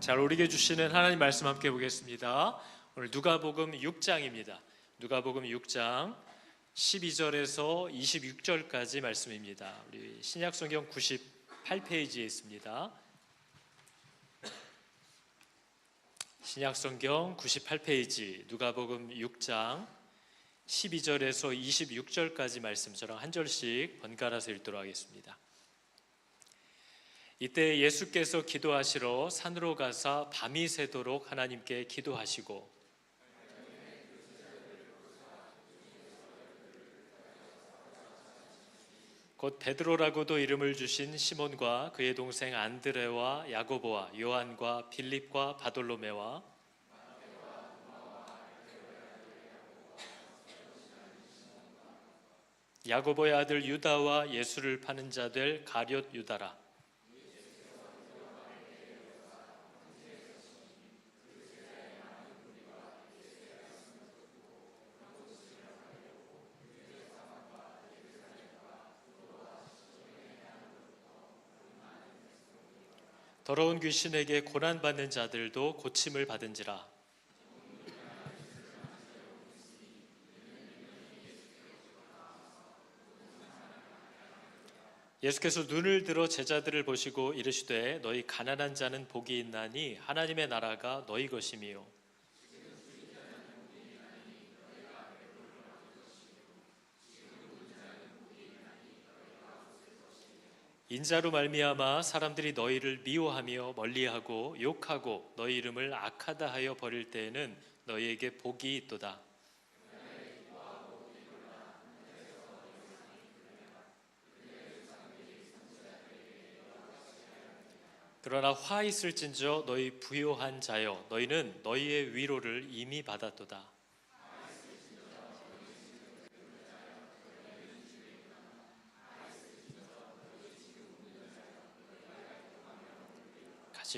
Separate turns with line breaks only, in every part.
잘 우리에게 주시는 하나님 말씀 함께 보겠습니다. 오늘 누가복음 6장입니다. 누가복음 6장 12절에서 26절까지 말씀입니다. 우리 신약성경 98페이지에 있습니다. 신약성경 98페이지 누가복음 6장 12절에서 26절까지 말씀 저랑 한 절씩 번갈아서 읽도록 하겠습니다. 이때 예수께서 기도하시러 산으로 가사 밤이 새도록 하나님께 기도하시고 곧 베드로라고도 이름을 주신 시몬과 그의 동생 안드레와 야고보와 요한과 빌립과 바돌로메와 야고보의 아들 유다와 예수를 파는 자들 가룟 유다라. 더러운 귀신에게 고난받는 자들도 고침을 받은지라. 예수께서 눈을 들어 제자들을 보시고 이르시되 너희 가난한 자는 복이 있나니 하나님의 나라가 너희 것임이요. 인자로 말미암아 사람들이 너희를 미워하며 멀리하고 욕하고 너희 이름을 악하다 하여 버릴 때에는 너희에게 복이 있도다. 그러나 화 있을진저 너희 부요한 자여 너희는 너희의 위로를 이미 받았도다.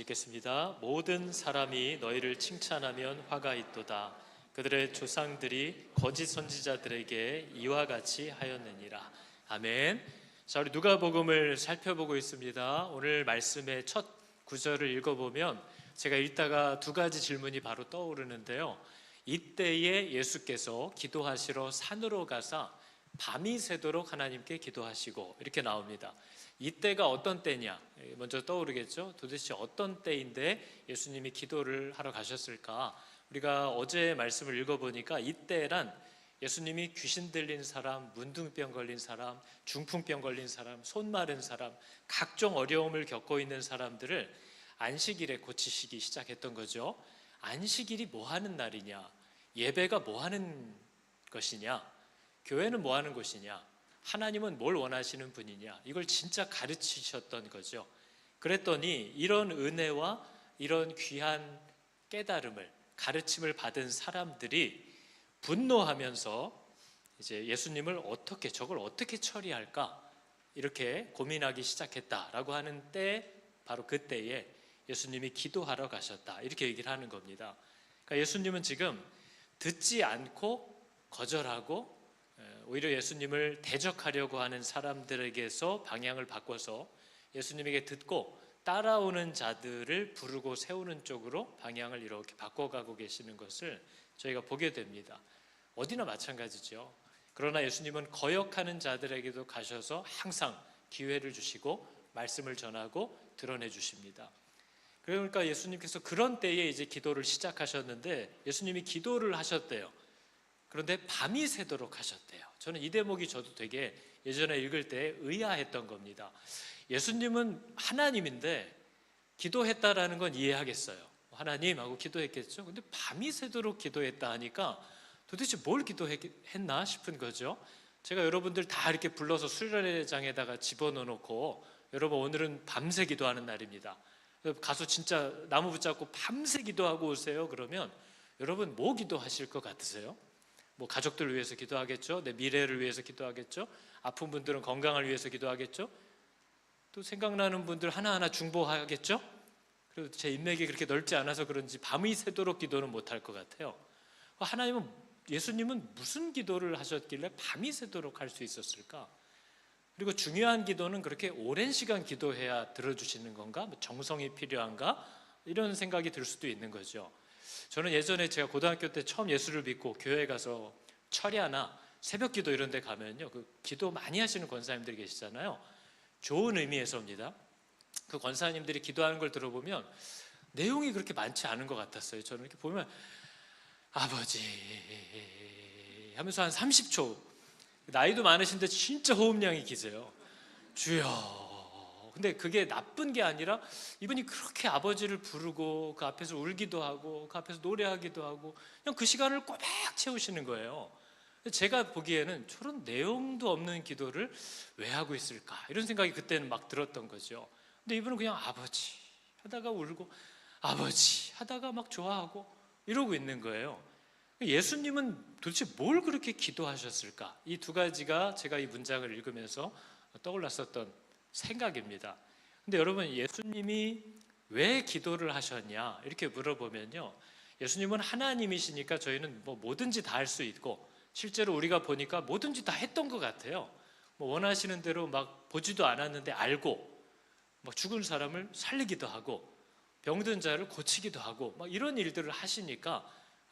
읽겠습니다. 모든 사람이 너희를 칭찬하면 화가 있도다. 그들의 조상들이 거짓 선지자들에게 이와 같이 하였느니라. 아멘. 자, 우리 누가복음을 살펴보고 있습니다. 오늘 말씀의 첫 구절을 읽어보면 제가 읽다가 두 가지 질문이 바로 떠오르는데요. 이때에 예수께서 기도하시러 산으로 가사 밤이 새도록 하나님께 기도하시고 이렇게 나옵니다. 이때가 어떤 때냐? 먼저 떠오르겠죠. 도대체 어떤 때인데 예수님이 기도를 하러 가셨을까? 우리가 어제 말씀을 읽어보니까 이때란 예수님이 귀신 들린 사람, 문둥병 걸린 사람, 중풍병 걸린 사람, 손 마른 사람, 각종 어려움을 겪고 있는 사람들을 안식일에 고치시기 시작했던 거죠. 안식일이 뭐 하는 날이냐? 예배가 뭐 하는 것이냐? 교회는 뭐 하는 곳이냐? 하나님은 뭘 원하시는 분이냐? 이걸 진짜 가르치셨던 거죠. 그랬더니 이런 은혜와 이런 귀한 깨달음을, 가르침을 받은 사람들이 분노하면서 이제 예수님을 저걸 어떻게 처리할까? 이렇게 고민하기 시작했다라고 하는 때, 바로 그때에 예수님이 기도하러 가셨다. 이렇게 얘기를 하는 겁니다. 그러니까 예수님은 지금 듣지 않고 거절하고 오히려 예수님을 대적하려고 하는 사람들에게서 방향을 바꿔서 예수님에게 듣고 따라오는 자들을 부르고 세우는 쪽으로 방향을 이렇게 바꿔가고 계시는 것을 저희가 보게 됩니다. 어디나 마찬가지죠. 그러나 예수님은 거역하는 자들에게도 가셔서 항상 기회를 주시고 말씀을 전하고 드러내 주십니다. 그러니까 예수님께서 그런 때에 이제 기도를 시작하셨는데 예수님이 기도를 하셨대요. 그런데 밤이 새도록 하셨대요. 저는 이 대목이 저도 되게 예전에 읽을 때 의아했던 겁니다. 예수님은 하나님인데 기도했다라는 건 이해하겠어요. 하나님 하고 기도했겠죠. 근데 밤이 새도록 기도했다 하니까 도대체 뭘 기도했나 싶은 거죠. 제가 여러분들 다 이렇게 불러서 수련회장에다가 집어넣어놓고 여러분 오늘은 밤새 기도하는 날입니다. 가서 진짜 나무 붙잡고 밤새 기도하고 오세요. 그러면 여러분 뭐 기도하실 것 같으세요? 뭐 가족들 위해서 기도하겠죠. 내 미래를 위해서 기도하겠죠. 아픈 분들은 건강을 위해서 기도하겠죠. 또 생각나는 분들 하나하나 중보하겠죠. 그리고 제 인맥이 그렇게 넓지 않아서 그런지 밤이 새도록 기도는 못할 것 같아요. 예수님은 무슨 기도를 하셨길래 밤이 새도록 할 수 있었을까? 그리고 중요한 기도는 그렇게 오랜 시간 기도해야 들어주시는 건가? 정성이 필요한가? 이런 생각이 들 수도 있는 거죠. 저는 예전에 제가 고등학교 때 처음 예수를 믿고 교회 가서 철야나 새벽 기도 이런 데 가면요, 그 기도 많이 하시는 권사님들이 계시잖아요. 좋은 의미에서입니다. 그 권사님들이 기도하는 걸 들어보면 내용이 그렇게 많지 않은 것 같았어요. 저는 이렇게 보면 아버지 하면서 한 30초, 나이도 많으신데 진짜 호흡량이 기세요. 주여. 근데 그게 나쁜 게 아니라 이분이 그렇게 아버지를 부르고 그 앞에서 울기도 하고 그 앞에서 노래하기도 하고 그냥 그 시간을 꼬박 채우시는 거예요. 제가 보기에는 저런 내용도 없는 기도를 왜 하고 있을까, 이런 생각이 그때는 막 들었던 거죠. 근데 이분은 그냥 아버지 하다가 울고 아버지 하다가 막 좋아하고 이러고 있는 거예요. 예수님은 도대체 뭘 그렇게 기도하셨을까? 이 두 가지가 제가 이 문장을 읽으면서 떠올랐었던 생각입니다. 근데 여러분, 예수님이 왜 기도를 하셨냐 이렇게 물어보면요, 예수님은 하나님이시니까 저희는 뭐 뭐든지 다 할 수 있고, 실제로 우리가 보니까 뭐든지 다 했던 것 같아요. 뭐 원하시는 대로 막 보지도 않았는데 알고, 막 죽은 사람을 살리기도 하고 병든 자를 고치기도 하고 막 이런 일들을 하시니까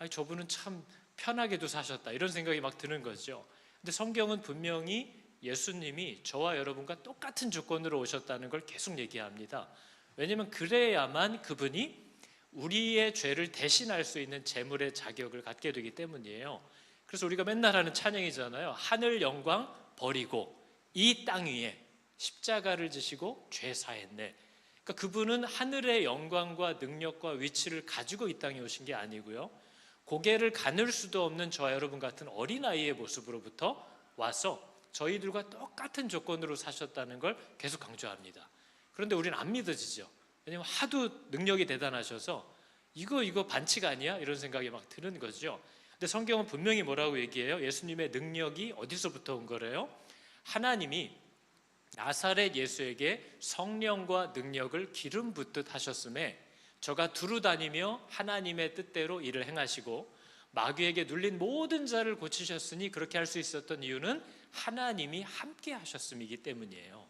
저분은 참 편하게도 사셨다, 이런 생각이 막 드는 거죠. 근데 성경은 분명히 예수님이 저와 여러분과 똑같은 조건으로 오셨다는 걸 계속 얘기합니다. 왜냐하면 그래야만 그분이 우리의 죄를 대신할 수 있는 제물의 자격을 갖게 되기 때문이에요. 그래서 우리가 맨날 하는 찬양이잖아요. 하늘 영광 버리고 이 땅 위에 십자가를 지시고 죄 사했네. 그러니까 그분은 하늘의 영광과 능력과 위치를 가지고 이 땅에 오신 게 아니고요, 고개를 가눌 수도 없는 저와 여러분 같은 어린아이의 모습으로부터 와서 저희들과 똑같은 조건으로 사셨다는 걸 계속 강조합니다. 그런데 우리는 안 믿어지죠. 왜냐하면 하도 능력이 대단하셔서 이거 반칙 아니야? 이런 생각이 막 드는 거죠. 근데 성경은 분명히 뭐라고 얘기해요? 예수님의 능력이 어디서부터 온 거래요? 하나님이 나사렛 예수에게 성령과 능력을 기름 붓듯 하셨음에 저가 두루 다니며 하나님의 뜻대로 일을 행하시고 마귀에게 눌린 모든 자를 고치셨으니 그렇게 할 수 있었던 이유는 하나님이 함께 하셨음이기 때문이에요.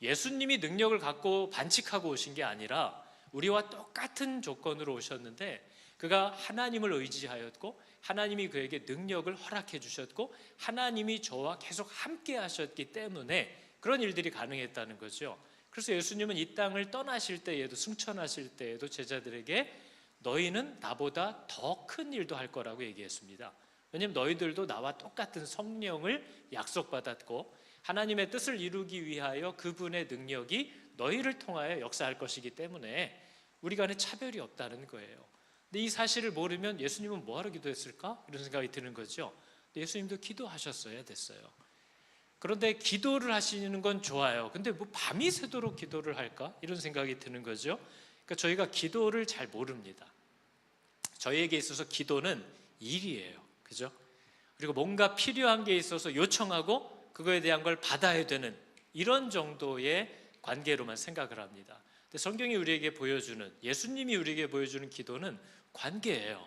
예수님이 능력을 갖고 반칙하고 오신 게 아니라 우리와 똑같은 조건으로 오셨는데, 그가 하나님을 의지하였고 하나님이 그에게 능력을 허락해 주셨고 하나님이 저와 계속 함께 하셨기 때문에 그런 일들이 가능했다는 거죠. 그래서 예수님은 이 땅을 떠나실 때에도, 승천하실 때에도 제자들에게 너희는 나보다 더 큰 일도 할 거라고 얘기했습니다. 왜냐하면 너희들도 나와 똑같은 성령을 약속받았고 하나님의 뜻을 이루기 위하여 그분의 능력이 너희를 통하여 역사할 것이기 때문에 우리 간에 차별이 없다는 거예요. 근데 이 사실을 모르면 예수님은 뭐하러 기도했을까? 이런 생각이 드는 거죠. 예수님도 기도하셨어야 됐어요. 그런데 기도를 하시는 건 좋아요. 근데 뭐 밤이 새도록 기도를 할까? 이런 생각이 드는 거죠. 그러니까 저희가 기도를 잘 모릅니다. 저희에게 있어서 기도는 일이에요. 그죠? 그리고 뭔가 필요한 게 있어서 요청하고 그거에 대한 걸 받아야 되는 이런 정도의 관계로만 생각을 합니다. 근데 성경이 우리에게 보여주는, 예수님이 우리에게 보여주는 기도는 관계예요.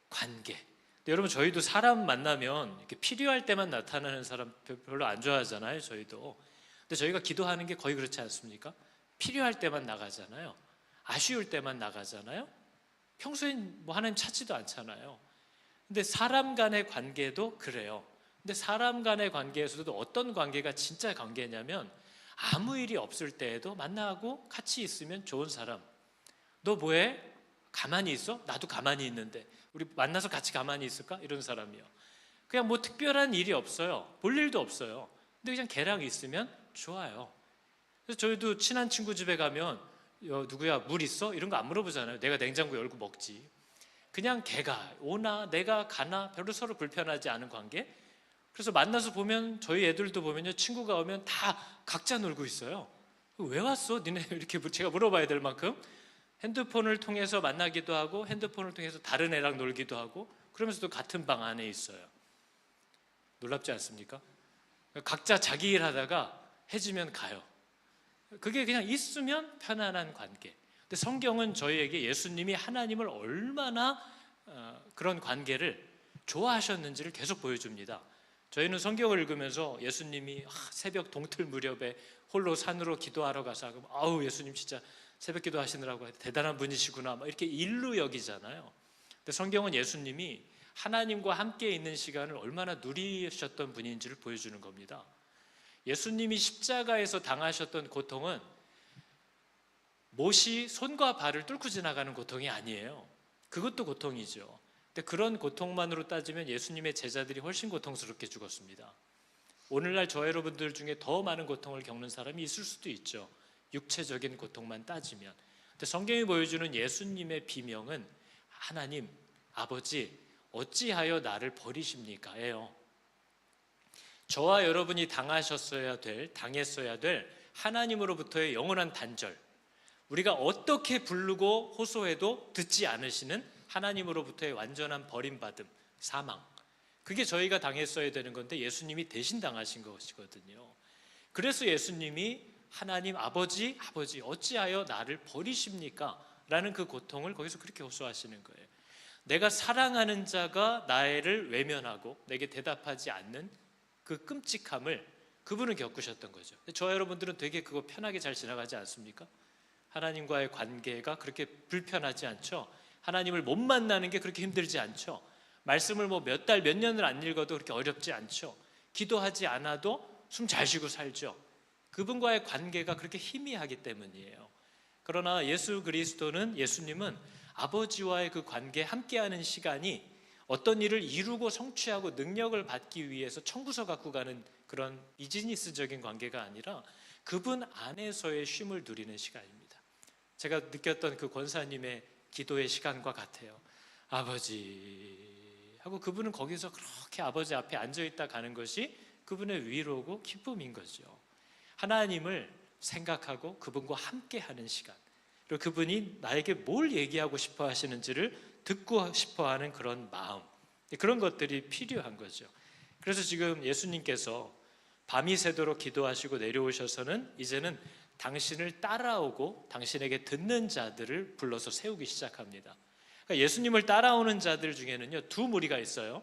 관계. 근데 여러분, 저희도 사람 만나면 이렇게 필요할 때만 나타나는 사람 별로 안 좋아하잖아요. 저희도. 근데 저희가 기도하는 게 거의 그렇지 않습니까? 필요할 때만 나가잖아요. 아쉬울 때만 나가잖아요. 평소엔 뭐 하나님 찾지도 않잖아요. 근데 사람 간의 관계도 그래요. 근데 사람 간의 관계에서도 어떤 관계가 진짜 관계냐면, 아무 일이 없을 때에도 만나고 같이 있으면 좋은 사람. 너 뭐해? 가만히 있어? 나도 가만히 있는데 우리 만나서 같이 가만히 있을까? 이런 사람이요. 그냥 뭐 특별한 일이 없어요. 볼 일도 없어요. 근데 그냥 걔랑 있으면 좋아요. 그래서 저희도 친한 친구 집에 가면 누구야 물 있어? 이런 거 안 물어보잖아요. 내가 냉장고 열고 먹지. 그냥 걔가 오나 내가 가나 별로 서로 불편하지 않은 관계. 그래서 만나서 보면 저희 애들도 보면요, 친구가 오면 다 각자 놀고 있어요. 왜 왔어? 니네 이렇게 제가 물어봐야 될 만큼 핸드폰을 통해서 만나기도 하고 핸드폰을 통해서 다른 애랑 놀기도 하고 그러면서도 같은 방 안에 있어요. 놀랍지 않습니까? 각자 자기 일 하다가 해지면 가요. 그게 그냥 있으면 편안한 관계. 근데 성경은 저희에게 예수님이 하나님을 얼마나 그런 관계를 좋아하셨는지를 계속 보여줍니다. 저희는 성경을 읽으면서 예수님이 새벽 동틀 무렵에 홀로 산으로 기도하러 가서 아우 예수님 진짜 새벽기도 하시느라고 대단한 분이시구나 막 이렇게 일로 여기잖아요. 근데 성경은 예수님이 하나님과 함께 있는 시간을 얼마나 누리셨던 분인지를 보여주는 겁니다. 예수님이 십자가에서 당하셨던 고통은 못이 손과 발을 뚫고 지나가는 고통이 아니에요. 그것도 고통이죠. 근데 그런 고통만으로 따지면 예수님의 제자들이 훨씬 고통스럽게 죽었습니다. 오늘날 저 여러분들 중에 더 많은 고통을 겪는 사람이 있을 수도 있죠. 육체적인 고통만 따지면. 근데 성경이 보여주는 예수님의 비명은 하나님, 아버지, 어찌하여 나를 버리십니까? 예요. 저와 여러분이 당했어야 될 하나님으로부터의 영원한 단절, 우리가 어떻게 부르고 호소해도 듣지 않으시는 하나님으로부터의 완전한 버림받음, 사망, 그게 저희가 당했어야 되는 건데 예수님이 대신 당하신 것이거든요. 그래서 예수님이 하나님 아버지 어찌하여 나를 버리십니까? 라는 그 고통을 거기서 그렇게 호소하시는 거예요. 내가 사랑하는 자가 나를 외면하고 내게 대답하지 않는 그 끔찍함을 그분은 겪으셨던 거죠. 저 여러분들은 되게 그거 편하게 잘 지나가지 않습니까? 하나님과의 관계가 그렇게 불편하지 않죠. 하나님을 못 만나는 게 그렇게 힘들지 않죠. 말씀을 뭐 몇 달, 몇 년을 안 읽어도 그렇게 어렵지 않죠. 기도하지 않아도 숨 잘 쉬고 살죠. 그분과의 관계가 그렇게 희미하기 때문이에요. 그러나 예수 그리스도는, 예수님은 아버지와의 그 관계, 함께하는 시간이 어떤 일을 이루고 성취하고 능력을 받기 위해서 청구서 갖고 가는 그런 비즈니스적인 관계가 아니라 그분 안에서의 쉼을 누리는 시간입니다. 제가 느꼈던 그 권사님의 기도의 시간과 같아요. 아버지 하고 그분은 거기서 그렇게 아버지 앞에 앉아있다 가는 것이 그분의 위로고 기쁨인 거죠. 하나님을 생각하고 그분과 함께하는 시간, 그리고 그분이 나에게 뭘 얘기하고 싶어 하시는지를 듣고 싶어 하는 그런 마음, 그런 것들이 필요한 거죠. 그래서 지금 예수님께서 밤이 새도록 기도하시고 내려오셔서는 이제는 당신을 따라오고 당신에게 듣는 자들을 불러서 세우기 시작합니다. 그러니까 예수님을 따라오는 자들 중에는요, 두 무리가 있어요.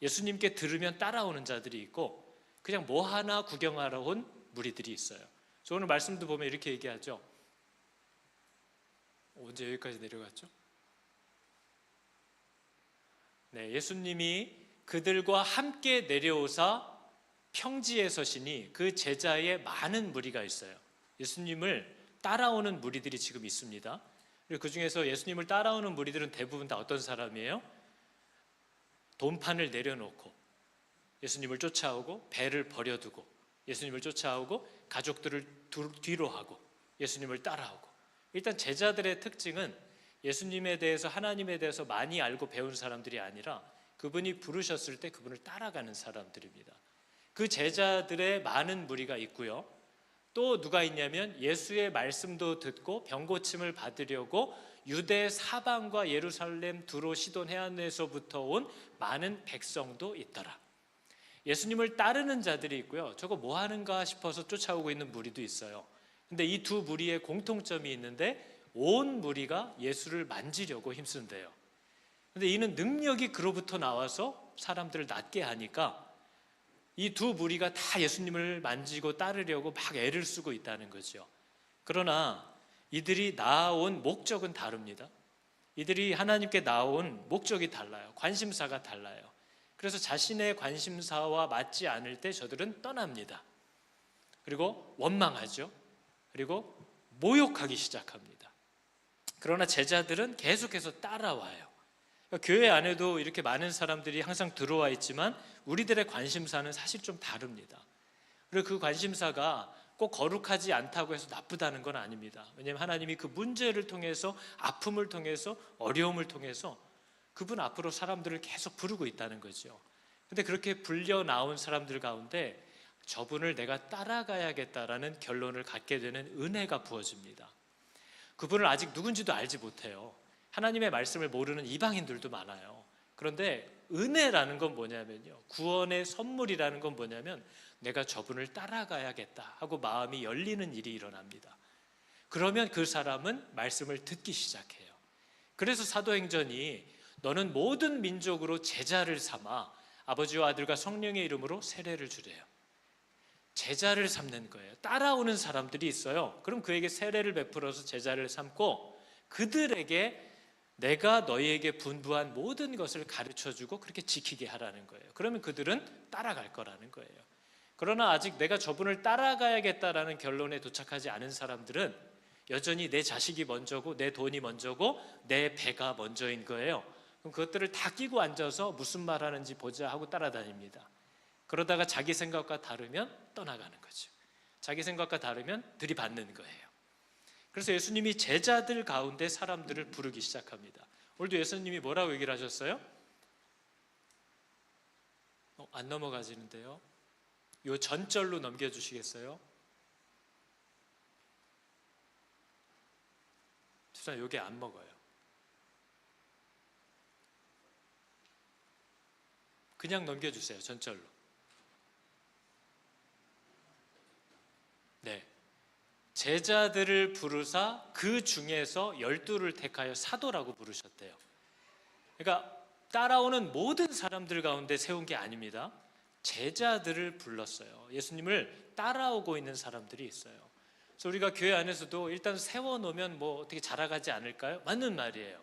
예수님께 들으면 따라오는 자들이 있고 그냥 뭐 하나 구경하러 온 무리들이 있어요. 그래서 오늘 말씀도 보면 이렇게 얘기하죠. 언제 여기까지 내려갔죠? 네, 예수님이 그들과 함께 내려오사 평지에 서시니 그 제자의 많은 무리가 있어요. 예수님을 따라오는 무리들이 지금 있습니다. 그리고 그 중에서 예수님을 따라오는 무리들은 대부분 다 어떤 사람이에요? 돈판을 내려놓고 예수님을 쫓아오고 배를 버려두고 예수님을 쫓아오고 가족들을 뒤로 하고 예수님을 따라오고. 일단 제자들의 특징은 예수님에 대해서, 하나님에 대해서 많이 알고 배운 사람들이 아니라 그분이 부르셨을 때 그분을 따라가는 사람들입니다. 그 제자들의 많은 무리가 있고요. 또 누가 있냐면 예수의 말씀도 듣고 병고침을 받으려고 유대 사방과 예루살렘 두로 시돈 해안에서부터 온 많은 백성도 있더라. 예수님을 따르는 자들이 있고요. 저거 뭐 하는가 싶어서 쫓아오고 있는 무리도 있어요. 근데 이 두 무리의 공통점이 있는데 온 무리가 예수를 만지려고 힘쓴대요. 근데 이는 능력이 그로부터 나와서 사람들을 낫게 하니까 이 두 무리가 다 예수님을 만지고 따르려고 막 애를 쓰고 있다는 거죠. 그러나 이들이 나아온 목적은 다릅니다. 이들이 하나님께 나온 목적이 달라요. 관심사가 달라요. 그래서 자신의 관심사와 맞지 않을 때 저들은 떠납니다. 그리고 원망하죠. 그리고 모욕하기 시작합니다. 그러나 제자들은 계속해서 따라와요. 그러니까 교회 안에도 이렇게 많은 사람들이 항상 들어와 있지만 우리들의 관심사는 사실 좀 다릅니다. 그리고 그 관심사가 꼭 거룩하지 않다고 해서 나쁘다는 건 아닙니다. 왜냐하면 하나님이 그 문제를 통해서, 아픔을 통해서, 어려움을 통해서 그분 앞으로 사람들을 계속 부르고 있다는 거죠. 근데 그렇게 불려 나온 사람들 가운데 저분을 내가 따라가야겠다라는 결론을 갖게 되는 은혜가 부어집니다. 그분을 아직 누군지도 알지 못해요. 하나님의 말씀을 모르는 이방인들도 많아요. 그런데 은혜라는 건 뭐냐면요, 구원의 선물이라는 건 뭐냐면 내가 저분을 따라가야겠다 하고 마음이 열리는 일이 일어납니다. 그러면 그 사람은 말씀을 듣기 시작해요. 그래서 사도행전이 너는 모든 민족으로 제자를 삼아 아버지와 아들과 성령의 이름으로 세례를 주래요. 제자를 삼는 거예요. 따라오는 사람들이 있어요. 그럼 그에게 세례를 베풀어서 제자를 삼고 그들에게 내가 너희에게 분부한 모든 것을 가르쳐주고 그렇게 지키게 하라는 거예요. 그러면 그들은 따라갈 거라는 거예요. 그러나 아직 내가 저분을 따라가야겠다라는 결론에 도착하지 않은 사람들은 여전히 내 자식이 먼저고 내 돈이 먼저고 내 배가 먼저인 거예요. 그럼 그것들을 다 끼고 앉아서 무슨 말 하는지 보자 하고 따라다닙니다. 그러다가 자기 생각과 다르면 떠나가는 거죠. 자기 생각과 다르면 들이받는 거예요. 그래서 예수님이 제자들 가운데 사람들을 부르기 시작합니다. 오늘도 예수님이 뭐라고 얘기를 하셨어요? 안 넘어가지는데요. 요 전절로 넘겨주시겠어요? 진짜 요게 안 먹어요. 그냥 넘겨주세요. 전절로. 네. 제자들을 부르사 그 중에서 12를 택하여 사도라고 부르셨대요. 그러니까 따라오는 모든 사람들 가운데 세운 게 아닙니다. 제자들을 불렀어요. 예수님을 따라오고 있는 사람들이 있어요. 그래서 우리가 교회 안에서도 일단 세워놓으면 뭐 어떻게 자라가지 않을까요? 맞는 말이에요.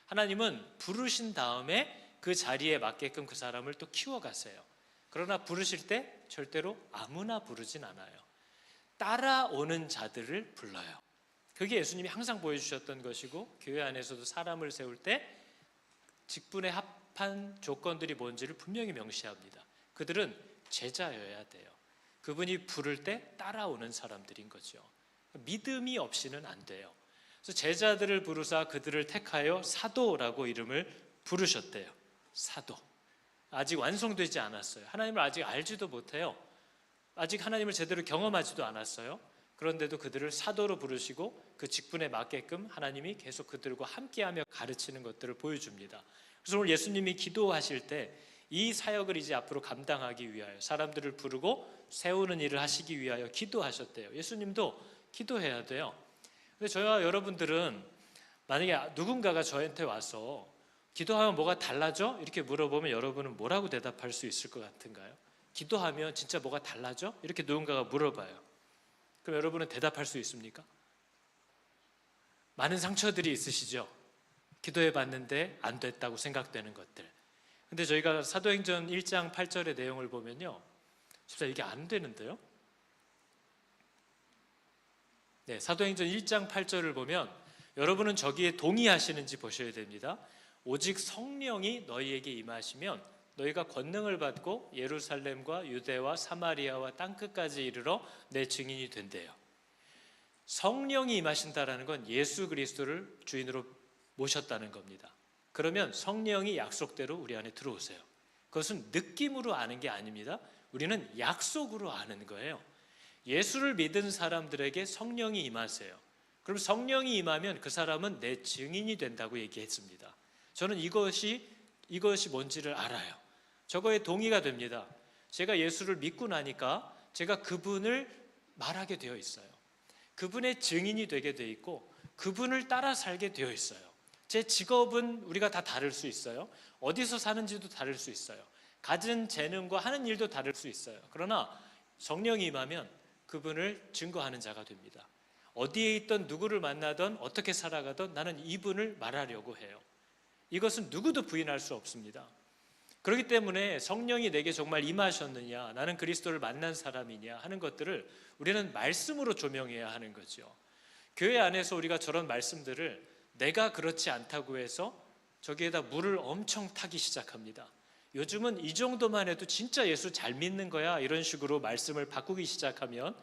하나님은 부르신 다음에 그 자리에 맞게끔 그 사람을 또 키워가세요. 그러나 부르실 때 절대로 아무나 부르진 않아요. 따라오는 자들을 불러요. 그게 예수님이 항상 보여주셨던 것이고 교회 안에서도 사람을 세울 때 직분에 합한 조건들이 뭔지를 분명히 명시합니다. 그들은 제자여야 돼요. 그분이 부를 때 따라오는 사람들인 거죠. 믿음이 없이는 안 돼요. 그래서 제자들을 부르사 그들을 택하여 사도라고 이름을 부르셨대요. 사도. 아직 완성되지 않았어요. 하나님을 아직 알지도 못해요. 아직 하나님을 제대로 경험하지도 않았어요. 그런데도 그들을 사도로 부르시고 그 직분에 맞게끔 하나님이 계속 그들과 함께하며 가르치는 것들을 보여줍니다. 그래서 오늘 예수님이 기도하실 때 이 사역을 이제 앞으로 감당하기 위하여 사람들을 부르고 세우는 일을 하시기 위하여 기도하셨대요. 예수님도 기도해야 돼요. 근데 저와 여러분들은 만약에 누군가가 저한테 와서 기도하면 뭐가 달라져? 이렇게 물어보면 여러분은 뭐라고 대답할 수 있을 것 같은가요? 기도하면 진짜 뭐가 달라져? 이렇게 누군가가 물어봐요. 그럼 여러분은 대답할 수 있습니까? 많은 상처들이 있으시죠? 기도해 봤는데 안 됐다고 생각되는 것들. 근데 저희가 사도행전 1장 8절의 내용을 보면요, 진짜 이게 안 되는데요? 네, 사도행전 1장 8절을 보면 여러분은 저기에 동의하시는지 보셔야 됩니다. 오직 성령이 너희에게 임하시면 너희가 권능을 받고 예루살렘과 유대와 사마리아와 땅끝까지 이르러 내 증인이 된대요. 성령이 임하신다라는 건 예수 그리스도를 주인으로 모셨다는 겁니다. 그러면 성령이 약속대로 우리 안에 들어오세요. 그것은 느낌으로 아는 게 아닙니다. 우리는 약속으로 아는 거예요. 예수를 믿은 사람들에게 성령이 임하세요. 그럼 성령이 임하면 그 사람은 내 증인이 된다고 얘기했습니다. 저는 이것이 뭔지를 알아요. 저거에 동의가 됩니다. 제가 예수를 믿고 나니까 제가 그분을 말하게 되어 있어요. 그분의 증인이 되게 되어 있고 그분을 따라 살게 되어 있어요. 제 직업은 우리가 다 다를 수 있어요. 어디서 사는지도 다를 수 있어요. 가진 재능과 하는 일도 다를 수 있어요. 그러나 성령이 임하면 그분을 증거하는 자가 됩니다. 어디에 있던 누구를 만나던 어떻게 살아가던 나는 이분을 말하려고 해요. 이것은 누구도 부인할 수 없습니다. 그렇기 때문에 성령이 내게 정말 임하셨느냐, 나는 그리스도를 만난 사람이냐 하는 것들을 우리는 말씀으로 조명해야 하는 거죠. 교회 안에서 우리가 저런 말씀들을 내가 그렇지 않다고 해서 저기에다 물을 엄청 타기 시작합니다. 요즘은 이 정도만 해도 진짜 예수 잘 믿는 거야 이런 식으로 말씀을 바꾸기 시작하면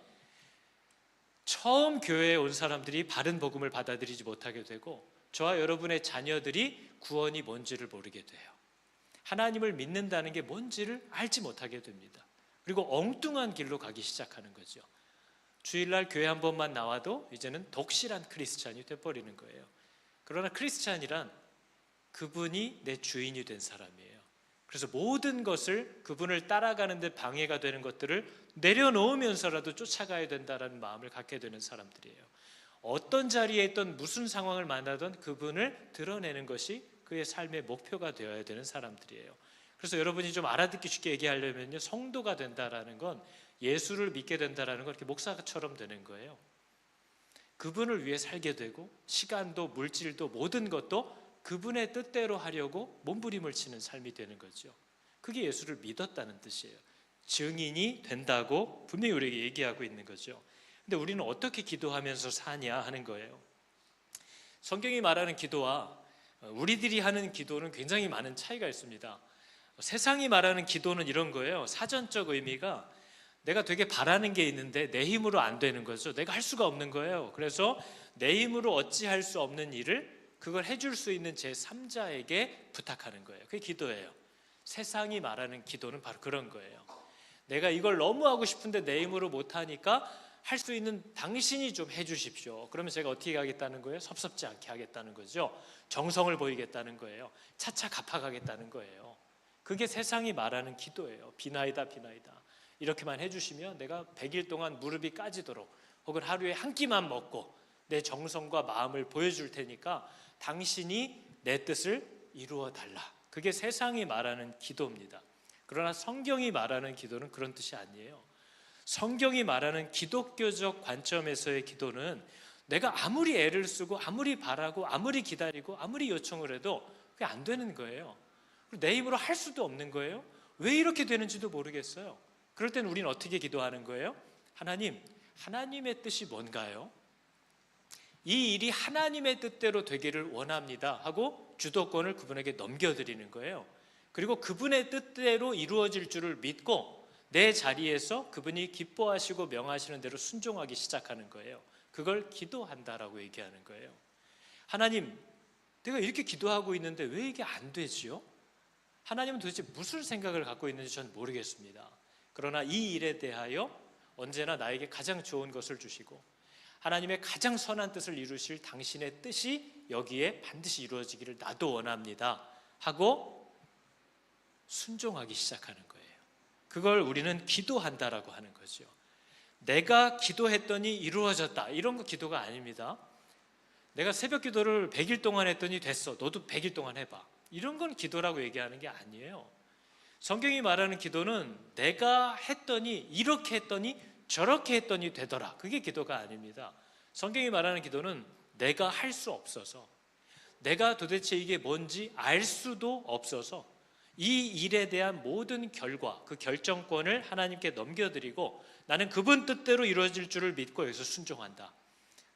처음 교회에 온 사람들이 바른 복음을 받아들이지 못하게 되고 저와 여러분의 자녀들이 구원이 뭔지를 모르게 돼요. 하나님을 믿는다는 게 뭔지를 알지 못하게 됩니다. 그리고 엉뚱한 길로 가기 시작하는 거죠. 주일날 교회 한 번만 나와도 이제는 독실한 크리스찬이 돼버리는 거예요. 그러나 크리스찬이란 그분이 내 주인이 된 사람이에요. 그래서 모든 것을 그분을 따라가는 데 방해가 되는 것들을 내려놓으면서라도 쫓아가야 된다는 마음을 갖게 되는 사람들이에요. 어떤 자리에 있던 무슨 상황을 만나던 그분을 드러내는 것이 그의 삶의 목표가 되어야 되는 사람들이에요. 그래서 여러분이 좀 알아듣기 쉽게 얘기하려면요, 성도가 된다라는 건 예수를 믿게 된다라는 건 이렇게 목사처럼 되는 거예요. 그분을 위해 살게 되고 시간도 물질도 모든 것도 그분의 뜻대로 하려고 몸부림을 치는 삶이 되는 거죠. 그게 예수를 믿었다는 뜻이에요. 증인이 된다고 분명히 우리에게 얘기하고 있는 거죠. 근데 우리는 어떻게 기도하면서 사냐 하는 거예요. 성경이 말하는 기도와 우리들이 하는 기도는 굉장히 많은 차이가 있습니다. 세상이 말하는 기도는 이런 거예요. 사전적 의미가 내가 되게 바라는 게 있는데 내 힘으로 안 되는 거죠. 내가 할 수가 없는 거예요. 그래서 내 힘으로 어찌할 수 없는 일을 그걸 해줄 수 있는 제3자에게 부탁하는 거예요. 그게 기도예요. 세상이 말하는 기도는 바로 그런 거예요. 내가 이걸 너무 하고 싶은데 내 힘으로 못하니까 할 수 있는 당신이 좀 해주십시오. 그러면 제가 어떻게 하겠다는 거예요? 섭섭지 않게 하겠다는 거죠. 정성을 보이겠다는 거예요. 차차 갚아가겠다는 거예요. 그게 세상이 말하는 기도예요. 비나이다 비나이다. 이렇게만 해주시면 내가 100일 동안 무릎이 까지도록 혹은 하루에 한 끼만 먹고 내 정성과 마음을 보여줄 테니까 당신이 내 뜻을 이루어 달라. 그게 세상이 말하는 기도입니다. 그러나 성경이 말하는 기도는 그런 뜻이 아니에요. 성경이 말하는 기독교적 관점에서의 기도는 내가 아무리 애를 쓰고 아무리 바라고 아무리 기다리고 아무리 요청을 해도 그게 안 되는 거예요. 내 힘으로 할 수도 없는 거예요. 왜 이렇게 되는지도 모르겠어요. 그럴 때는 우리는 어떻게 기도하는 거예요? 하나님, 하나님의 뜻이 뭔가요? 이 일이 하나님의 뜻대로 되기를 원합니다 하고 주도권을 그분에게 넘겨드리는 거예요. 그리고 그분의 뜻대로 이루어질 줄을 믿고 내 자리에서 그분이 기뻐하시고 명하시는 대로 순종하기 시작하는 거예요. 그걸 기도한다라고 얘기하는 거예요. 하나님, 내가 이렇게 기도하고 있는데 왜 이게 안 되지요? 하나님은 도대체 무슨 생각을 갖고 있는지 저는 모르겠습니다. 그러나 이 일에 대하여 언제나 나에게 가장 좋은 것을 주시고 하나님의 가장 선한 뜻을 이루실 당신의 뜻이 여기에 반드시 이루어지기를 나도 원합니다 하고 순종하기 시작하는 거예요. 그걸 우리는 기도한다라고 하는 거죠. 내가 기도했더니 이루어졌다 이런 거 기도가 아닙니다. 내가 새벽 기도를 100일 동안 했더니 됐어, 너도 100일 동안 해봐, 이런 건 기도라고 얘기하는 게 아니에요. 성경이 말하는 기도는 내가 했더니 이렇게 했더니 저렇게 했더니 되더라, 그게 기도가 아닙니다. 성경이 말하는 기도는 내가 할 수 없어서, 내가 도대체 이게 뭔지 알 수도 없어서 이 일에 대한 모든 결과, 그 결정권을 하나님께 넘겨드리고 나는 그분 뜻대로 이루어질 줄을 믿고 여기서 순종한다,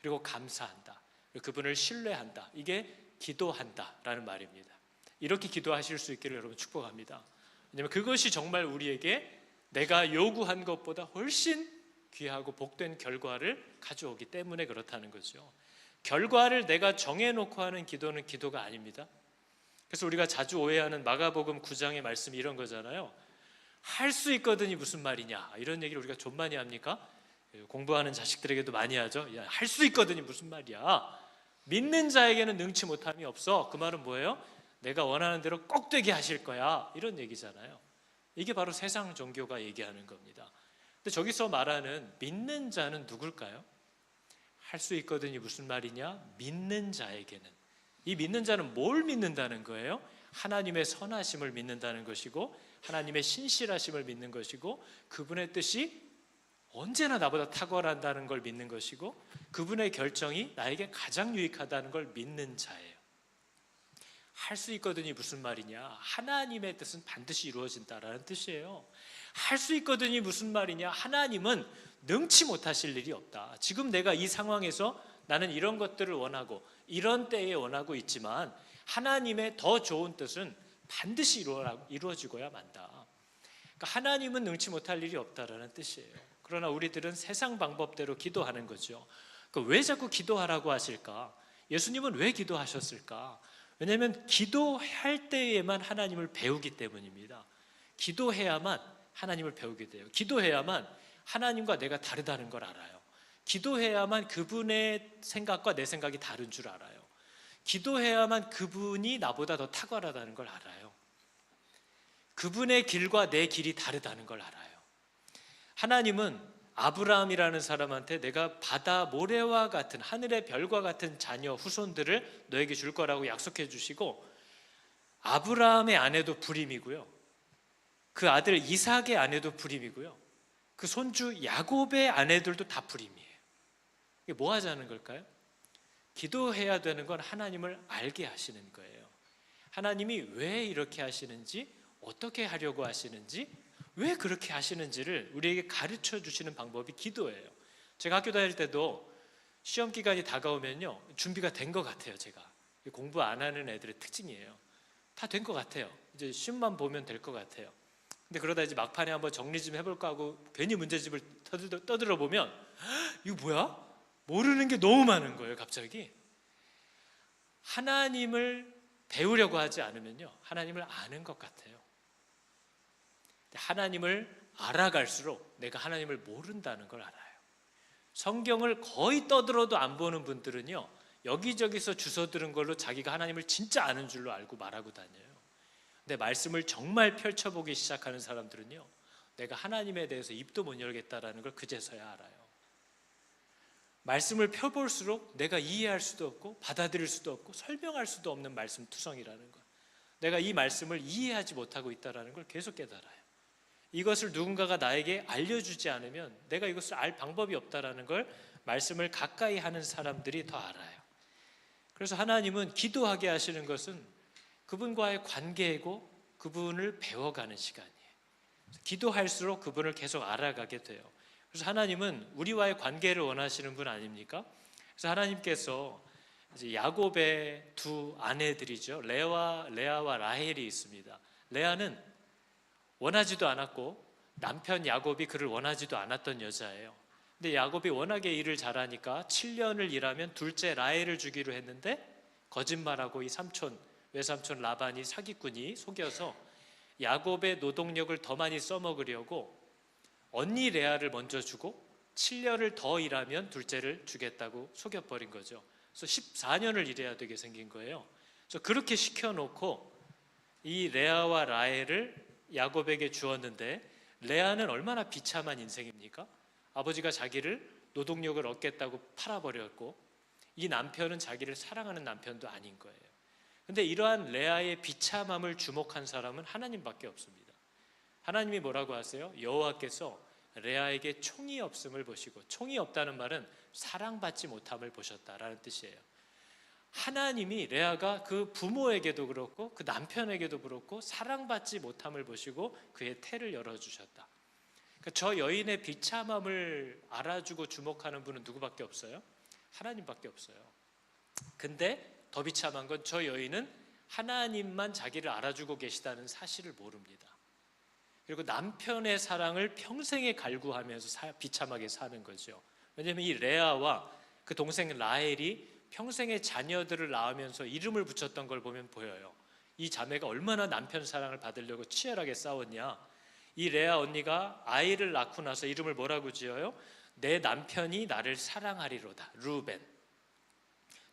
그리고 감사한다, 그리고 그분을 신뢰한다. 이게 기도한다라는 말입니다. 이렇게 기도하실 수 있기를 여러분 축복합니다. 왜냐하면 그것이 정말 우리에게 내가 요구한 것보다 훨씬 귀하고 복된 결과를 가져오기 때문에 그렇다는 거죠. 결과를 내가 정해놓고 하는 기도는 기도가 아닙니다. 그래서 우리가 자주 오해하는 마가복음 9장의 말씀이 이런 거잖아요. 할 수 있거든이 무슨 말이냐, 이런 얘기를 우리가 좀 많이 합니까? 공부하는 자식들에게도 많이 하죠. 할 수 있거든이 무슨 말이야, 믿는 자에게는 능치 못함이 없어. 그 말은 뭐예요? 내가 원하는 대로 꼭 되게 하실 거야, 이런 얘기잖아요. 이게 바로 세상 종교가 얘기하는 겁니다. 근데 저기서 말하는 믿는 자는 누굴까요? 할 수 있거든이 무슨 말이냐? 믿는 자에게는. 이 믿는 자는 뭘 믿는다는 거예요? 하나님의 선하심을 믿는다는 것이고 하나님의 신실하심을 믿는 것이고 그분의 뜻이 언제나 나보다 탁월한다는 걸 믿는 것이고 그분의 결정이 나에게 가장 유익하다는 걸 믿는 자예요. 할 수 있거든이 무슨 말이냐? 하나님의 뜻은 반드시 이루어진다라는 뜻이에요. 할 수 있거든이 무슨 말이냐? 하나님은 능치 못하실 일이 없다. 지금 내가 이 상황에서 나는 이런 것들을 원하고 이런 때에 원하고 있지만 하나님의 더 좋은 뜻은 반드시 이루어지고야 만다. 그러니까 하나님은 능치 못할 일이 없다라는 뜻이에요. 그러나 우리들은 세상 방법대로 기도하는 거죠. 그러니까 왜 자꾸 기도하라고 하실까? 예수님은 왜 기도하셨을까? 왜냐하면 기도할 때에만 하나님을 배우기 때문입니다. 기도해야만 하나님을 배우게 돼요. 기도해야만 하나님과 내가 다르다는 걸 알아요. 기도해야만 그분의 생각과 내 생각이 다른 줄 알아요. 기도해야만 그분이 나보다 더 탁월하다는 걸 알아요. 그분의 길과 내 길이 다르다는 걸 알아요. 하나님은 아브라함이라는 사람한테 내가 바다 모래와 같은 하늘의 별과 같은 자녀 후손들을 너에게 줄 거라고 약속해 주시고 아브라함의 아내도 불임이고요, 그 아들 이삭의 아내도 불임이고요, 그 손주 야곱의 아내들도 다 불임이에요. 이게 뭐 하자는 걸까요? 기도해야 되는 건 하나님을 알게 하시는 거예요. 하나님이 왜 이렇게 하시는지, 어떻게 하려고 하시는지, 왜 그렇게 하시는지를 우리에게 가르쳐 주시는 방법이 기도예요. 제가 학교 다닐 때도 시험 기간이 다가오면요, 준비가 된 것 같아요. 제가 공부 안 하는 애들의 특징이에요. 다 된 것 같아요. 이제 시험만 보면 될 것 같아요. 근데 그러다 이제 막판에 한번 정리 좀 해볼까 하고 괜히 문제집을 떠들어 보면 이거 뭐야? 모르는 게 너무 많은 거예요. 갑자기 하나님을 배우려고 하지 않으면요, 하나님을 아는 것 같아요. 하나님을 알아갈수록 내가 하나님을 모른다는 걸 알아요. 성경을 거의 떠들어도 안 보는 분들은요, 여기저기서 주워 들은 걸로 자기가 하나님을 진짜 아는 줄로 알고 말하고 다녀요. 근데 말씀을 정말 펼쳐보기 시작하는 사람들은요, 내가 하나님에 대해서 입도 못 열겠다라는 걸 그제서야 알아요. 말씀을 펴볼수록 내가 이해할 수도 없고 받아들일 수도 없고 설명할 수도 없는 말씀 투성이라는 것, 내가 이 말씀을 이해하지 못하고 있다는 걸 계속 깨달아요. 이것을 누군가가 나에게 알려주지 않으면 내가 이것을 알 방법이 없다는 걸 말씀을 가까이 하는 사람들이 더 알아요. 그래서 하나님은 기도하게 하시는 것은 그분과의 관계이고 그분을 배워가는 시간이에요. 기도할수록 그분을 계속 알아가게 돼요. 그래서 하나님은 우리와의 관계를 원하시는 분 아닙니까? 그래서 하나님께서 이제 야곱의 두 아내들이죠, 레아와 라헬이 있습니다. 레아는 원하지도 않았고 남편 야곱이 그를 원하지도 않았던 여자예요. 근데 야곱이 워낙에 일을 잘하니까 7년을 일하면 둘째 라헬을 주기로 했는데 거짓말하고 이 외삼촌 라반이 사기꾼이 속여서 야곱의 노동력을 더 많이 써먹으려고 언니 레아를 먼저 주고 7년을 더 일하면 둘째를 주겠다고 속여버린 거죠. 그래서 14년을 일해야 되게 생긴 거예요. 그래서 그렇게 시켜놓고 이 레아와 라헬을 야곱에게 주었는데, 레아는 얼마나 비참한 인생입니까? 아버지가 자기를 노동력을 얻겠다고 팔아버렸고 이 남편은 자기를 사랑하는 남편도 아닌 거예요. 근데 이러한 레아의 비참함을 주목한 사람은 하나님밖에 없습니다. 하나님이 뭐라고 하세요? 여호와께서 레아에게 총이 없음을 보시고, 총이 없다는 말은 사랑받지 못함을 보셨다라는 뜻이에요. 하나님이 레아가 그 부모에게도 그렇고 그 남편에게도 그렇고 사랑받지 못함을 보시고 그의 태를 열어주셨다. 그러니까 저 여인의 비참함을 알아주고 주목하는 분은 누구밖에 없어요? 하나님밖에 없어요. 근데 더 비참한 건 저 여인은 하나님만 자기를 알아주고 계시다는 사실을 모릅니다. 그리고 남편의 사랑을 평생에 갈구하면서 비참하게 사는 거죠. 왜냐하면 이 레아와 그 동생 라헬이 평생의 자녀들을 낳으면서 이름을 붙였던 걸 보면 보여요. 이 자매가 얼마나 남편 사랑을 받으려고 치열하게 싸웠냐. 이 레아 언니가 아이를 낳고 나서 이름을 뭐라고 지어요? 내 남편이 나를 사랑하리로다, 루벤.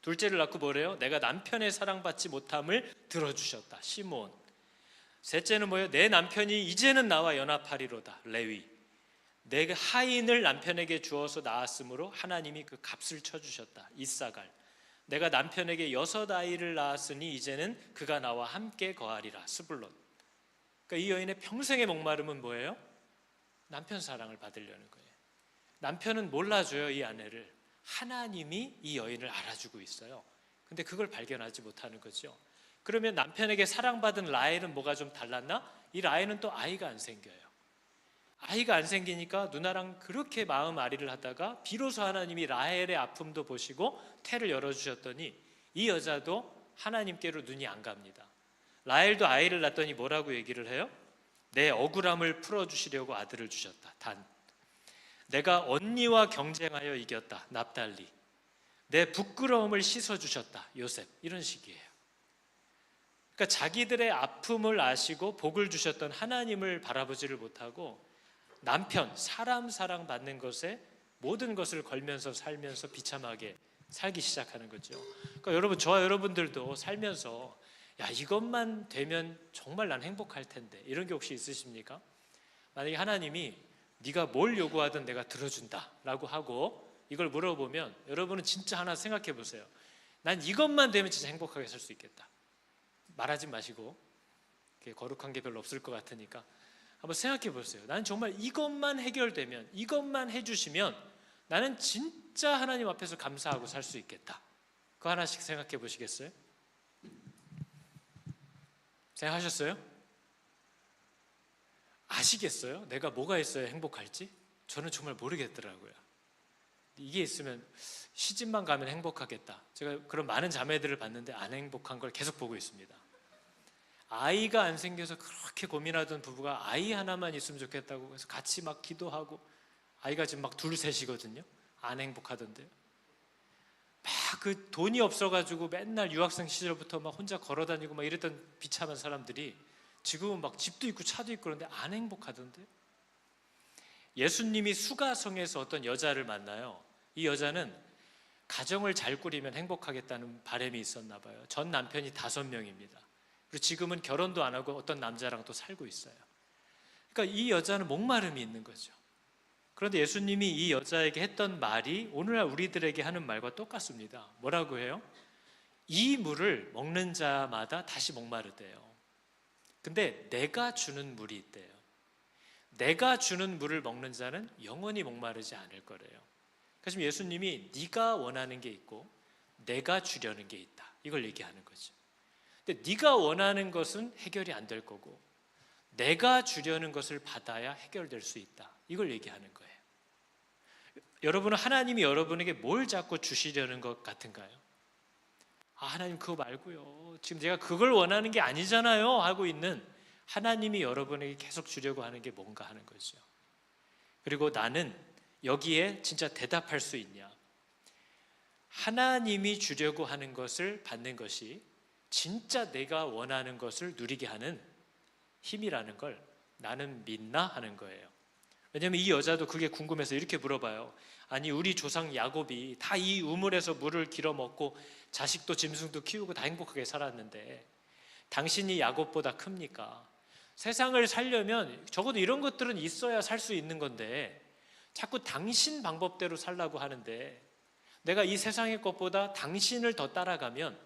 둘째를 낳고 뭐래요? 내가 남편의 사랑받지 못함을 들어주셨다, 시몬. 셋째는 뭐예요? 내 남편이 이제는 나와 연합하리로다, 레위. 내 하인을 남편에게 주어서 낳았으므로 하나님이 그 값을 쳐주셨다, 이사갈. 내가 남편에게 6아이를 낳았으니 이제는 그가 나와 함께 거하리라, 스불론. 그러니까 이 여인의 평생의 목마름은 뭐예요? 남편 사랑을 받으려는 거예요. 남편은 몰라줘요, 이 아내를. 하나님이 이 여인을 알아주고 있어요. 근데 그걸 발견하지 못하는 거죠. 그러면 남편에게 사랑받은 라헬은 뭐가 좀 달랐나? 이 라헬은 또 아이가 안 생겨요. 아이가 안 생기니까 누나랑 그렇게 마음 아리를 하다가 비로소 하나님이 라헬의 아픔도 보시고 태를 열어주셨더니 이 여자도 하나님께로 눈이 안 갑니다. 라헬도 아이를 낳더니 뭐라고 얘기를 해요? 내 억울함을 풀어주시려고 아들을 주셨다, 단. 내가 언니와 경쟁하여 이겼다, 납달리. 내 부끄러움을 씻어주셨다, 요셉. 이런 식이에요. 그러니까 자기들의 아픔을 아시고 복을 주셨던 하나님을 바라보지를 못하고 남편, 사람 사랑받는 것에 모든 것을 걸면서 살면서 비참하게 살기 시작하는 거죠. 그러니까 여러분, 저와 여러분들도 살면서 야, 이것만 되면 정말 난 행복할 텐데, 이런 게 혹시 있으십니까? 만약에 하나님이 네가 뭘 요구하든 내가 들어준다 라고 하고 이걸 물어보면 여러분은 진짜 하나 생각해 보세요. 난 이것만 되면 진짜 행복하게 살 수 있겠다. 말하지 마시고, 거룩한 게 별로 없을 것 같으니까. 한번 생각해 보세요. 나는 정말 이것만 해결되면, 이것만 해주시면 나는 진짜 하나님 앞에서 감사하고 살 수 있겠다. 그거 하나씩 생각해 보시겠어요? 생각하셨어요? 아시겠어요? 내가 뭐가 있어야 행복할지? 저는 정말 모르겠더라고요. 이게 있으면 시집만 가면 행복하겠다. 제가 그런 많은 자매들을 봤는데 안 행복한 걸 계속 보고 있습니다. 아이가 안 생겨서 그렇게 고민하던 부부가 아이 하나만 있으면 좋겠다고 해서 같이 막 기도하고, 아이가 지금 막 둘 셋이거든요. 안 행복하던데요. 막 그 돈이 없어가지고 맨날 유학생 시절부터 막 혼자 걸어다니고 막 이랬던 비참한 사람들이 지금은 막 집도 있고 차도 있고 그런데 안 행복하던데요. 예수님이 수가성에서 어떤 여자를 만나요. 이 여자는 가정을 잘 꾸리면 행복하겠다는 바람이 있었나 봐요. 전 남편이 5명입니다. 그리고 지금은 결혼도 안 하고 어떤 남자랑 또 살고 있어요. 그러니까 이 여자는 목마름이 있는 거죠. 그런데 예수님이 이 여자에게 했던 말이 오늘날 우리들에게 하는 말과 똑같습니다. 뭐라고 해요? 이 물을 먹는 자마다 다시 목마르대요. 근데 내가 주는 물이 있대요. 내가 주는 물을 먹는 자는 영원히 목마르지 않을 거래요. 그래서 예수님이 네가 원하는 게 있고 내가 주려는 게 있다. 이걸 얘기하는 거죠. 근데 네가 원하는 것은 해결이 안 될 거고 내가 주려는 것을 받아야 해결될 수 있다. 이걸 얘기하는 거예요. 여러분은 하나님이 여러분에게 뭘 자꾸 주시려는 것 같은가요? 아, 하나님 그거 말고요. 지금 제가 그걸 원하는 게 아니잖아요. 하고 있는 하나님이 여러분에게 계속 주려고 하는 게 뭔가 하는 거죠. 그리고 나는 여기에 진짜 대답할 수 있냐? 하나님이 주려고 하는 것을 받는 것이 진짜 내가 원하는 것을 누리게 하는 힘이라는 걸 나는 믿나 하는 거예요. 왜냐하면 이 여자도 그게 궁금해서 이렇게 물어봐요. 아니 우리 조상 야곱이 다 이 우물에서 물을 길어 먹고 자식도 짐승도 키우고 다 행복하게 살았는데 당신이 야곱보다 큽니까? 세상을 살려면 적어도 이런 것들은 있어야 살 수 있는 건데 자꾸 당신 방법대로 살라고 하는데 내가 이 세상의 것보다 당신을 더 따라가면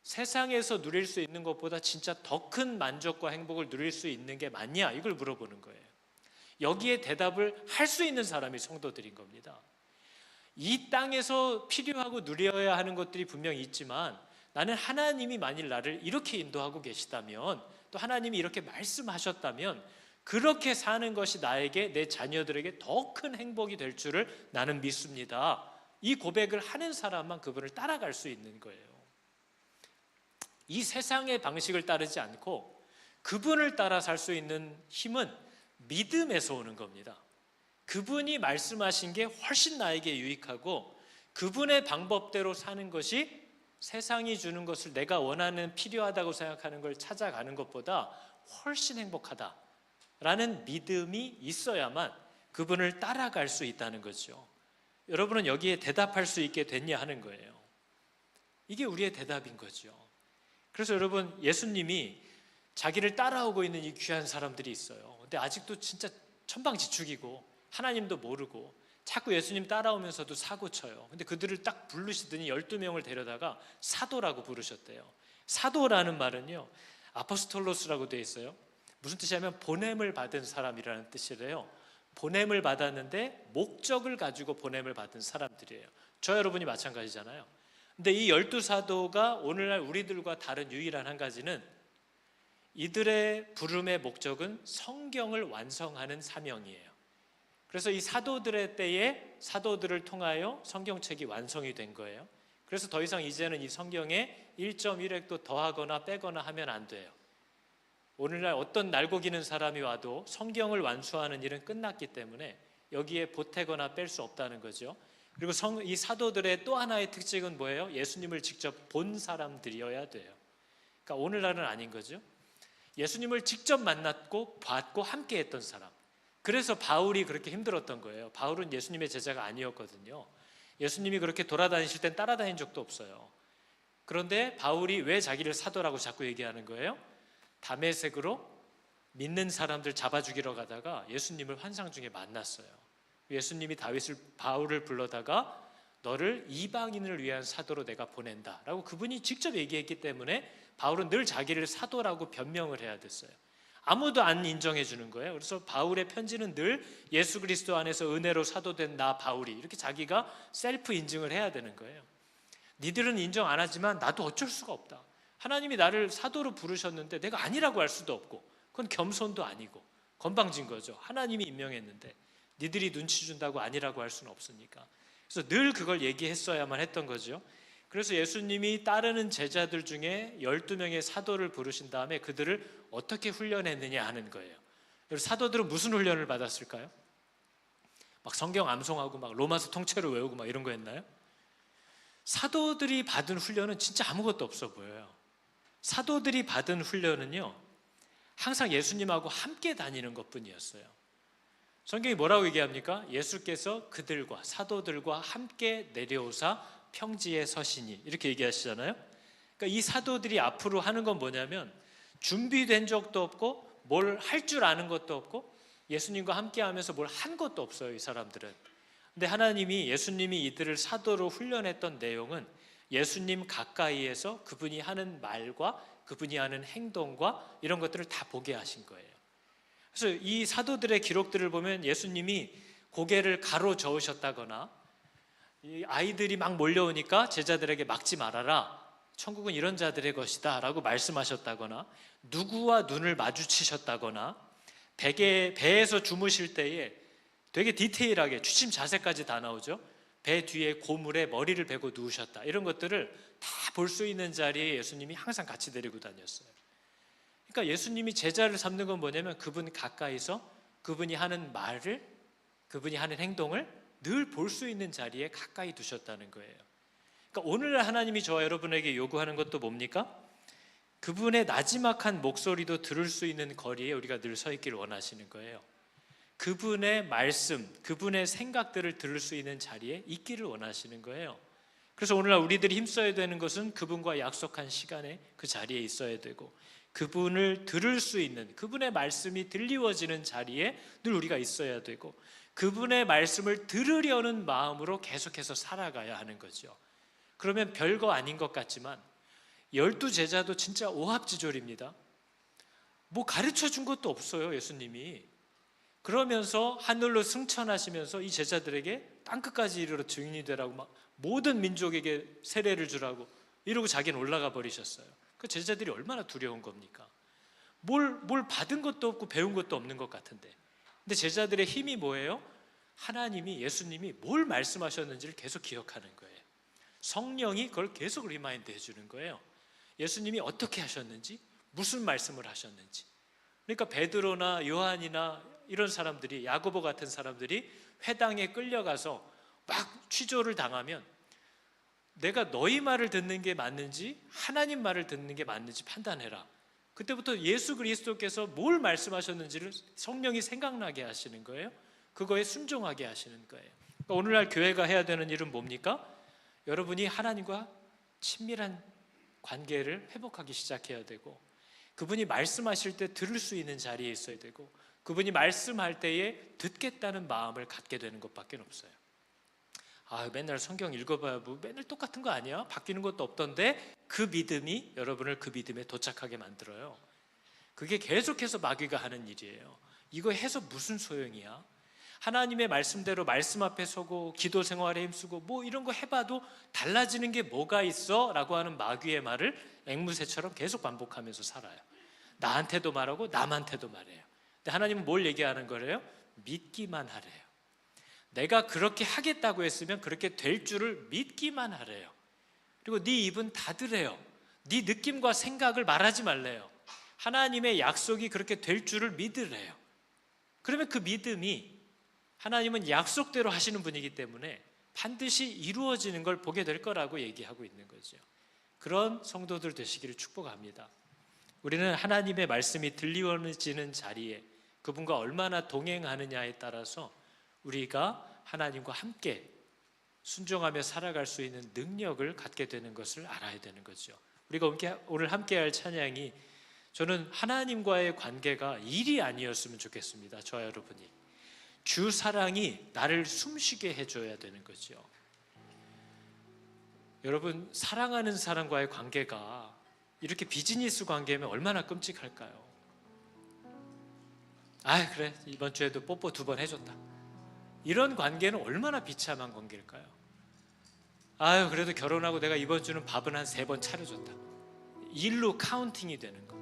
세상에서 누릴 수 있는 것보다 진짜 더 큰 만족과 행복을 누릴 수 있는 게 맞냐? 이걸 물어보는 거예요. 여기에 대답을 할 수 있는 사람이 성도들인 겁니다. 이 땅에서 필요하고 누려야 하는 것들이 분명히 있지만 나는 하나님이 만일 나를 이렇게 인도하고 계시다면 또 하나님이 이렇게 말씀하셨다면 그렇게 사는 것이 나에게 내 자녀들에게 더 큰 행복이 될 줄을 나는 믿습니다. 이 고백을 하는 사람만 그분을 따라갈 수 있는 거예요. 이 세상의 방식을 따르지 않고 그분을 따라 살 수 있는 힘은 믿음에서 오는 겁니다. 그분이 말씀하신 게 훨씬 나에게 유익하고 그분의 방법대로 사는 것이 세상이 주는 것을 내가 원하는 필요하다고 생각하는 걸 찾아가는 것보다 훨씬 행복하다라는 믿음이 있어야만 그분을 따라갈 수 있다는 거죠. 여러분은 여기에 대답할 수 있게 됐냐 하는 거예요. 이게 우리의 대답인 거죠. 그래서 여러분 예수님이 자기를 따라오고 있는 이 귀한 사람들이 있어요. 근데 아직도 진짜 천방지축이고 하나님도 모르고 자꾸 예수님 따라오면서도 사고 쳐요. 근데 그들을 딱 부르시더니 12명을 데려다가 사도라고 부르셨대요. 사도라는 말은요 아포스톨로스라고 되어 있어요. 무슨 뜻이냐면 보냄을 받은 사람이라는 뜻이래요. 보냄을 받았는데 목적을 가지고 보냄을 받은 사람들이에요. 저 여러분이 마찬가지잖아요. 근데 이 12사도가 오늘날 우리들과 다른 유일한 한 가지는 이들의 부름의 목적은 성경을 완성하는 사명이에요. 그래서 이 사도들의 때에 사도들을 통하여 성경책이 완성이 된 거예요. 그래서 더 이상 이제는 이 성경에 1.1획도 더하거나 빼거나 하면 안 돼요. 오늘날 어떤 날고기는 사람이 와도 성경을 완수하는 일은 끝났기 때문에 여기에 보태거나 뺄 수 없다는 거죠. 그리고 이 사도들의 또 하나의 특징은 뭐예요? 예수님을 직접 본 사람들이어야 돼요. 그러니까 오늘날은 아닌 거죠. 예수님을 직접 만났고 봤고 함께 했던 사람. 그래서 바울이 그렇게 힘들었던 거예요. 바울은 예수님의 제자가 아니었거든요. 예수님이 그렇게 돌아다니실 땐 따라다닌 적도 없어요. 그런데 바울이 왜 자기를 사도라고 자꾸 얘기하는 거예요? 다메섹으로 믿는 사람들 잡아 죽이러 가다가 예수님을 환상 중에 만났어요. 예수님이 바울을 불러다가 너를 이방인을 위한 사도로 내가 보낸다 라고 그분이 직접 얘기했기 때문에 바울은 늘 자기를 사도라고 변명을 해야 됐어요. 아무도 안 인정해 주는 거예요. 그래서 바울의 편지는 늘 예수 그리스도 안에서 은혜로 사도된 나 바울이 이렇게 자기가 셀프 인증을 해야 되는 거예요. 니들은 인정 안 하지만 나도 어쩔 수가 없다. 하나님이 나를 사도로 부르셨는데 내가 아니라고 할 수도 없고, 그건 겸손도 아니고 건방진 거죠. 하나님이 임명했는데 니들이 눈치 준다고 아니라고 할 수는 없으니까. 그래서 늘 그걸 얘기했어야만 했던 거죠. 그래서 예수님이 따르는 제자들 중에 12명의 사도를 부르신 다음에 그들을 어떻게 훈련했느냐 하는 거예요. 사도들은 무슨 훈련을 받았을까요? 막 성경 암송하고 막 로마서 통째로 외우고 막 이런 거 했나요? 사도들이 받은 훈련은 진짜 아무것도 없어 보여요. 사도들이 받은 훈련은요, 항상 예수님하고 함께 다니는 것뿐이었어요. 성경이 뭐라고 얘기합니까? 예수께서 그들과 사도들과 함께 내려오사 평지에 서시니, 이렇게 얘기하시잖아요. 그러니까 이 사도들이 앞으로 하는 건 뭐냐면 준비된 적도 없고 뭘 할 줄 아는 것도 없고 예수님과 함께 하면서 뭘 한 것도 없어요, 이 사람들은. 근데 하나님이 예수님이 이들을 사도로 훈련했던 내용은 예수님 가까이에서 그분이 하는 말과 그분이 하는 행동과 이런 것들을 다 보게 하신 거예요. 그래서 이 사도들의 기록들을 보면 예수님이 고개를 가로 저으셨다거나, 이 아이들이 막 몰려오니까 제자들에게 막지 말아라, 천국은 이런 자들의 것이다 라고 말씀하셨다거나, 누구와 눈을 마주치셨다거나, 배에서 주무실 때에 되게 디테일하게 취침 자세까지 다 나오죠. 배 뒤에 고물에 머리를 베고 누우셨다, 이런 것들을 다 볼 수 있는 자리에 예수님이 항상 같이 데리고 다녔어요. 그러니까 예수님이 제자를 삼는 건 뭐냐면 그분 가까이서 그분이 하는 말을, 그분이 하는 행동을 늘 볼 수 있는 자리에 가까이 두셨다는 거예요. 그러니까 오늘 하나님이 저와 여러분에게 요구하는 것도 뭡니까? 그분의 나지막한 목소리도 들을 수 있는 거리에 우리가 늘 서 있기를 원하시는 거예요. 그분의 말씀, 그분의 생각들을 들을 수 있는 자리에 있기를 원하시는 거예요. 그래서 오늘날 우리들이 힘써야 되는 것은 그분과 약속한 시간에 그 자리에 있어야 되고, 그분을 들을 수 있는, 그분의 말씀이 들리워지는 자리에 늘 우리가 있어야 되고, 그분의 말씀을 들으려는 마음으로 계속해서 살아가야 하는 거죠. 그러면 별거 아닌 것 같지만 12제자도 진짜 오합지졸입니다. 뭐 가르쳐 준 것도 없어요, 예수님이. 그러면서 하늘로 승천하시면서 이 제자들에게 땅끝까지 이르러 증인이 되라고 막 모든 민족에게 세례를 주라고 이러고 자기는 올라가 버리셨어요. 그 제자들이 얼마나 두려운 겁니까? 뭘 받은 것도 없고 배운 것도 없는 것 같은데. 근데 제자들의 힘이 뭐예요? 하나님이, 예수님이 뭘 말씀하셨는지를 계속 기억하는 거예요. 성령이 그걸 계속 리마인드 해주는 거예요. 예수님이 어떻게 하셨는지, 무슨 말씀을 하셨는지. 그러니까 베드로나 요한이나 이런 사람들이, 야고보 같은 사람들이 회당에 끌려가서 막 취조를 당하면 내가 너희 말을 듣는 게 맞는지 하나님 말을 듣는 게 맞는지 판단해라. 그때부터 예수 그리스도께서 뭘 말씀하셨는지를 성령이 생각나게 하시는 거예요. 그거에 순종하게 하시는 거예요. 그러니까 오늘날 교회가 해야 되는 일은 뭡니까? 여러분이 하나님과 친밀한 관계를 회복하기 시작해야 되고, 그분이 말씀하실 때 들을 수 있는 자리에 있어야 되고, 그분이 말씀할 때에 듣겠다는 마음을 갖게 되는 것밖에 없어요. 맨날 성경 읽어봐야 뭐 맨날 똑같은 거 아니야? 바뀌는 것도 없던데, 그 믿음이 여러분을 그 믿음에 도착하게 만들어요. 그게 계속해서 마귀가 하는 일이에요. 이거 해서 무슨 소용이야? 하나님의 말씀대로 말씀 앞에 서고 기도 생활에 힘쓰고 뭐 이런 거 해봐도 달라지는 게 뭐가 있어? 라고 하는 마귀의 말을 앵무새처럼 계속 반복하면서 살아요. 나한테도 말하고 남한테도 말해요. 근데 하나님은 뭘 얘기하는 거래요? 믿기만 하래요. 내가 그렇게 하겠다고 했으면 그렇게 될 줄을 믿기만 하래요. 그리고 네 입은 닫으래요. 네 느낌과 생각을 말하지 말래요. 하나님의 약속이 그렇게 될 줄을 믿으래요. 그러면 그 믿음이, 하나님은 약속대로 하시는 분이기 때문에 반드시 이루어지는 걸 보게 될 거라고 얘기하고 있는 거죠. 그런 성도들 되시기를 축복합니다. 우리는 하나님의 말씀이 들리워지는 자리에 그분과 얼마나 동행하느냐에 따라서 우리가 하나님과 함께 순종하며 살아갈 수 있는 능력을 갖게 되는 것을 알아야 되는 거죠. 우리가 오늘 함께 할 찬양이, 저는 하나님과의 관계가 일이 아니었으면 좋겠습니다. 저와 여러분이 주 사랑이 나를 숨쉬게 해줘야 되는 거죠. 여러분, 사랑하는 사람과의 관계가 이렇게 비즈니스 관계면 얼마나 끔찍할까요? 아 그래 이번 주에도 뽀뽀 2번 해줬다. 이런 관계는 얼마나 비참한 관계일까요? 아유 그래도 결혼하고 내가 이번 주는 밥은 한 3번 차려줬다. 일로 카운팅이 되는 거.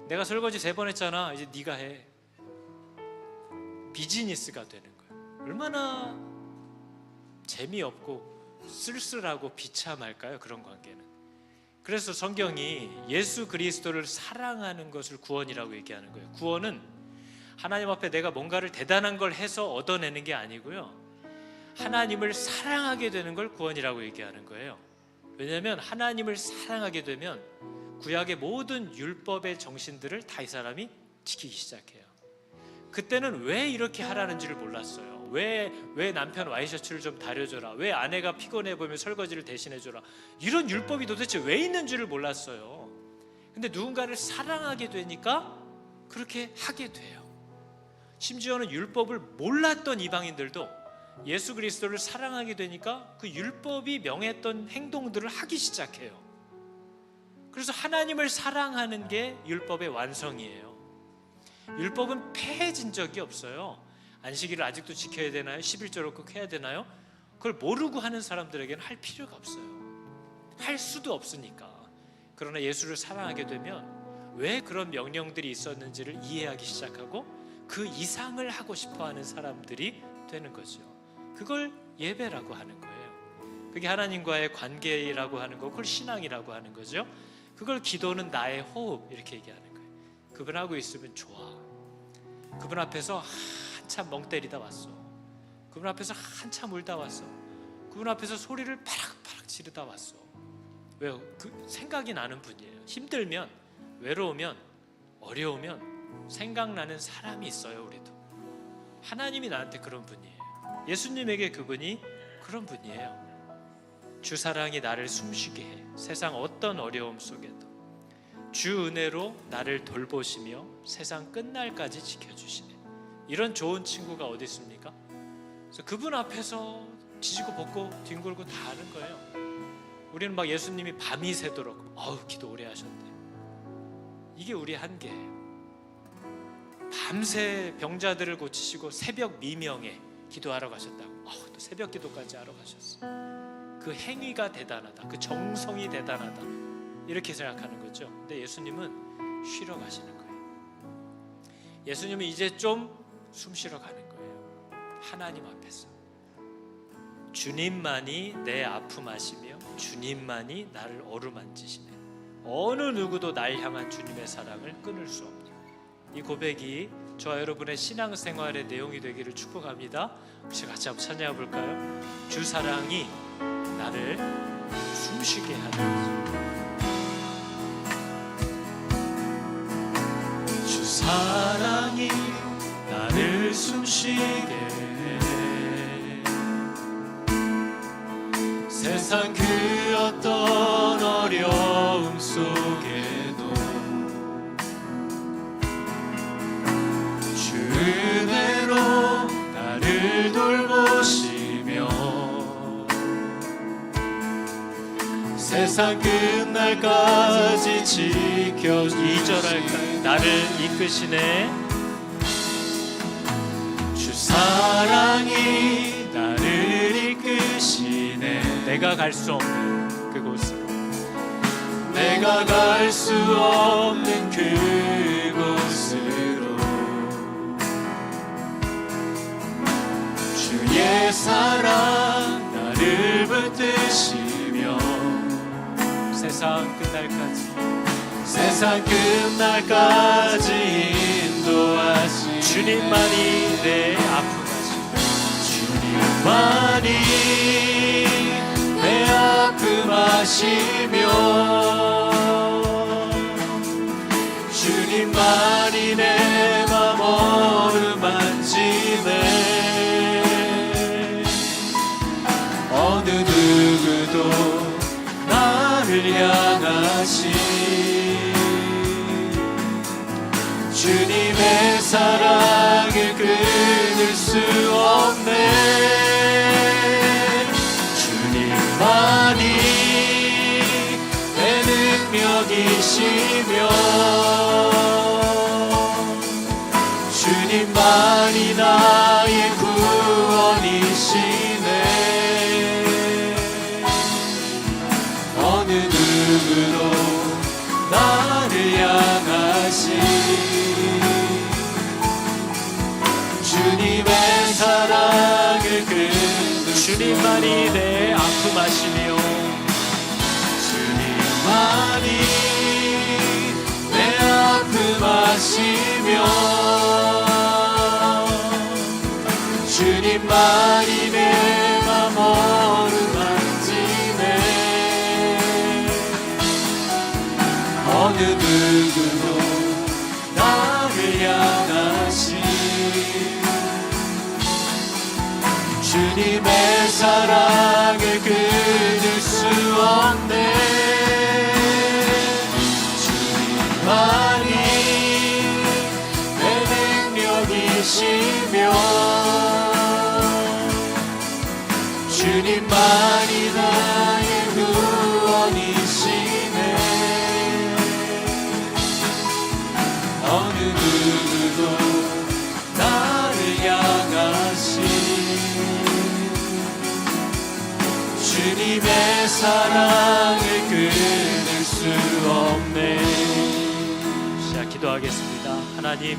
내가 설거지 3번 했잖아, 이제 네가 해. 비즈니스가 되는 거예요. 얼마나 재미없고 쓸쓸하고 비참할까요, 그런 관계는. 그래서 성경이 예수 그리스도를 사랑하는 것을 구원이라고 얘기하는 거예요. 구원은 하나님 앞에 내가 뭔가를 대단한 걸 해서 얻어내는 게 아니고요, 하나님을 사랑하게 되는 걸 구원이라고 얘기하는 거예요. 왜냐하면 하나님을 사랑하게 되면 구약의 모든 율법의 정신들을 다 이 사람이 지키기 시작해요. 그때는 왜 이렇게 하라는지를 몰랐어요. 왜 남편 와이셔츠를 좀 다려줘라, 왜 아내가 피곤해 보이면 설거지를 대신해줘라, 이런 율법이 도대체 왜 있는지를 몰랐어요. 근데 누군가를 사랑하게 되니까 그렇게 하게 돼요. 심지어는 율법을 몰랐던 이방인들도 예수 그리스도를 사랑하게 되니까 그 율법이 명했던 행동들을 하기 시작해요. 그래서 하나님을 사랑하는 게 율법의 완성이에요. 율법은 폐해진 적이 없어요. 안식일을 아직도 지켜야 되나요? 11조를 꼭 해야 되나요? 그걸 모르고 하는 사람들에게는 할 필요가 없어요. 할 수도 없으니까. 그러나 예수를 사랑하게 되면 왜 그런 명령들이 있었는지를 이해하기 시작하고 그 이상을 하고 싶어하는 사람들이 되는 거죠. 그걸 예배라고 하는 거예요. 그게 하나님과의 관계라고 하는 거, 그걸 신앙이라고 하는 거죠. 그걸 기도는 나의 호흡, 이렇게 얘기하는 거예요. 그분하고 있으면 좋아. 그분 앞에서 한참 멍 때리다 왔어. 그분 앞에서 한참 울다 왔어. 그분 앞에서 소리를 파락파락 지르다 왔어. 왜요? 그 생각이 나는 분이에요. 힘들면, 외로우면, 어려우면 생각나는 사람이 있어요. 우리도 하나님이 나한테 그런 분이에요. 예수님에게 그분이 그런 분이에요. 주 사랑이 나를 숨쉬게 해. 세상 어떤 어려움 속에도 주 은혜로 나를 돌보시며 세상 끝날까지 지켜주시네. 이런 좋은 친구가 어디 있습니까? 그래서 그분 앞에서 지지고 볶고 뒹굴고 다 하는 거예요. 우리는 막 예수님이 밤이 새도록 기도 오래 하셨대. 이게 우리의 한계예요. 밤새 병자들을 고치시고 새벽 미명에 기도하러 가셨다고. 또 새벽 기도까지 하러 가셨어. 그 행위가 대단하다, 그 정성이 대단하다, 이렇게 생각하는 거죠. 근데 예수님은 쉬러 가시는 거예요. 예수님은 이제 좀 숨 쉬러 가는 거예요. 하나님 앞에서 주님만이 내 아픔 아시며 주님만이 나를 어루만지시네. 어느 누구도 날 향한 주님의 사랑을 끊을 수 없다. 이 고백이 저와 여러분의 신앙생활의 내용이 되기를 축복합니다. 혹시 같이 한번 찬양해 볼까요? 주 사랑이 나를 숨쉬게 하는, 주 사랑이 나를 숨쉬게 해. 세상 그 어떤 어려움 속에도 주 은혜로 나를 돌보시며 세상 끝날까지 지켜 2절 할까요? 나를 이끄시네. 주 사랑이 나를 이끄시네. 내가 갈 수 없는 그곳으로, 내가 갈 수 없는 그곳으로 주의 사랑 나를 붙드시며 세상 끝날까지, 세상 끝날까지 인도하시. 주님만이 내 아픔 아시며 주님만이 내 아픔 아시며 주님만이 내 맘 어루만지네. 어느 누구도 나를 향하시 주님의 사랑을 끊을 수 없네. 주님만이 내 능력이시며 주님만이 나의 구원이시네. 어느 누구도 나를 향하시 주님의 사랑을 끊는 주님만이 내 아픔 아시며 주님만이 내 아픔 아시며 주님만이 내 맘 어루만지네. 어느 누구도 나를 향하시 주님의 사랑을 끊을 수 없네. 주님만이 내 능력이시며 주님만이 나의 구원이시네. 어느 누구도 나를 향하시 주님의 사랑을 끊을 수 없네. 자, 기도하겠습니다. 하나님,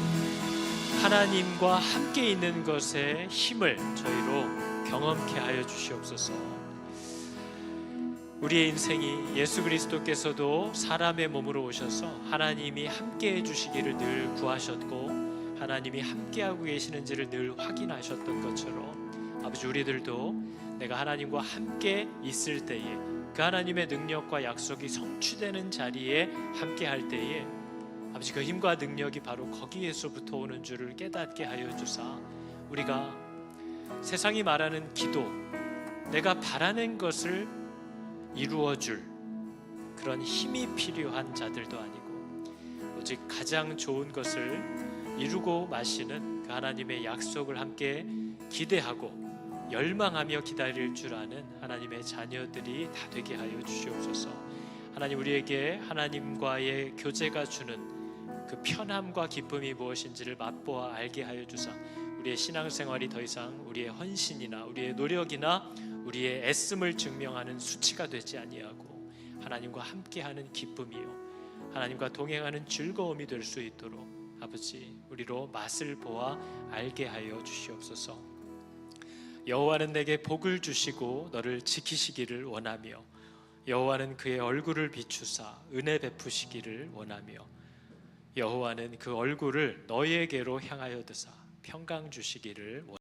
하나님과 함께 있는 것의 힘을 저희로 경험케 하여 주시옵소서. 우리의 인생이 예수 그리스도께서도 사람의 몸으로 오셔서 하나님이 함께 해주시기를 늘 구하셨고 하나님이 함께하고 계시는지를 늘 확인하셨던 것처럼 아버지, 우리들도 내가 하나님과 함께 있을 때에 그 하나님의 능력과 약속이 성취되는 자리에 함께할 때에 아버지, 그 힘과 능력이 바로 거기에서부터 오는 줄을 깨닫게 하여 주사 우리가 세상이 말하는 기도, 내가 바라는 것을 이루어줄 그런 힘이 필요한 자들도 아니고 오직 가장 좋은 것을 이루고 마시는 그 하나님의 약속을 함께 기대하고 열망하며 기다릴 줄 아는 하나님의 자녀들이 다 되게 하여 주시옵소서. 하나님, 우리에게 하나님과의 교제가 주는 그 편함과 기쁨이 무엇인지를 맛보아 알게 하여 주사 우리의 신앙생활이 더 이상 우리의 헌신이나 우리의 노력이나 우리의 애씀을 증명하는 수치가 되지 아니하고 하나님과 함께하는 기쁨이요 하나님과 동행하는 즐거움이 될 수 있도록 아버지, 우리로 맛을 보아 알게 하여 주시옵소서. 여호와는 내게 복을 주시고 너를 지키시기를 원하며 여호와는 그의 얼굴을 비추사 은혜 베푸시기를 원하며 여호와는 그 얼굴을 너희에게로 향하여 드사 평강 주시기를 원하며